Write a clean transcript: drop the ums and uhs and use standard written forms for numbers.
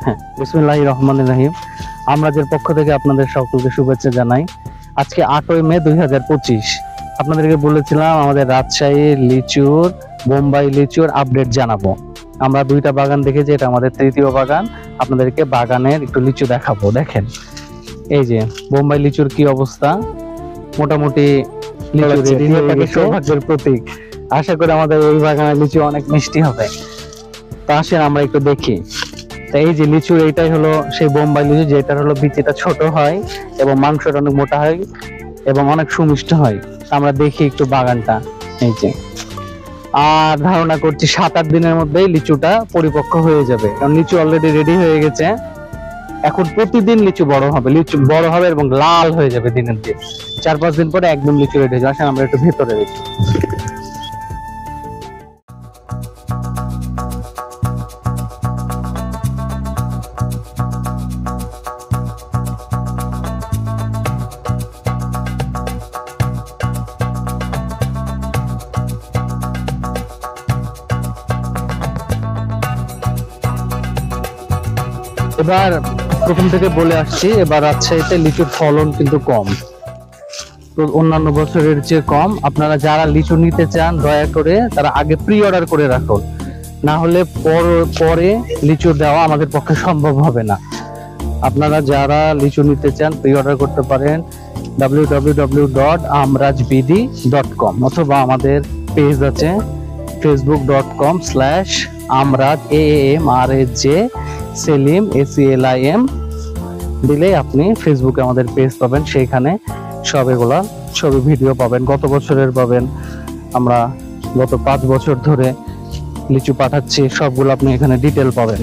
হ্যাঁ, বিসমিল্লাহির রহমানির রহিম। আমরাজের পক্ষ থেকে আপনাদের সকলকে শুভেচ্ছা জানাই। আজকে 8ই মে 2025। আপনাদেরকে বলেছিলাম আমাদের রাজশাহীর লিচুর, বোম্বাই লিচুর আপডেট জানাবো। আমরা 2টা বাগান দেখেছি, এটা আমাদের 3য় বাগান। আপনাদেরকে বাগানের একটু লিচু দেখাবো। দেখেন এই যে বোম্বাই লিচুর কি অবস্থা। মোটামুটি লিচু রেডি হয়ে গেছে, সৌভাগ্যের প্রতীক। আশা করি আমাদের এই বাগানের লিচু অনেক মিষ্টি হবে। তো আসেন আমরা একটু দেখি। তো এই যে লিচু, এইটাই হলো সেই বোম্বাই লিচু, যেটা হলো বিচিটা ছোট হয় এবং মাংসটা অনেক মোটা হয় এবং অনেক সুমিষ্ট হয়। আমরা দেখি একটু বাগানটা। এই যে, আর ধারণা করছি 7-8 দিনের মধ্যেই লিচুটা পরিপক্ক হয়ে যাবে, কারণ লিচু অলরেডি রেডি হয়ে গেছে। এখন প্রতিদিন লিচু বড় হবে, লিচু বড় হবে এবং লাল হয়ে যাবে দিনের দিন। 4-5 দিন পরে একদম লিচু রেডি হয়ে যাবে। আসেন আমরা একটু ভেতরে দেখি। এবার প্রথম থেকে বলে আসছি, এবার রাজশাহীতে লিচুর ফলন কিন্তু কম, তো অন্যান্য বছরের চেয়ে কম। আপনারা যারা লিচু নিতে চান দয়া করে তারা আগে প্রি অর্ডার করে রাখুন, না হলে পরে লিচু দেওয়া আমাদের পক্ষে সম্ভব হবে না। আপনারা যারা লিচু নিতে চান প্রি অর্ডার করতে পারেন www.amrajbd.com, অথবা আমাদের পেজ আছে facebook.com/amraj সেলিম SELIM দিলে আপনি ফেসবুকে আমাদের পেজ পাবেন। সেইখানে সবই ভিডিও পাবেন, গত বছরের পাবেন। আমরা গত 5 বছর ধরে লিচু পাঠাচ্ছি, সবগুলো আপনি এখানে ডিটেল পাবেন।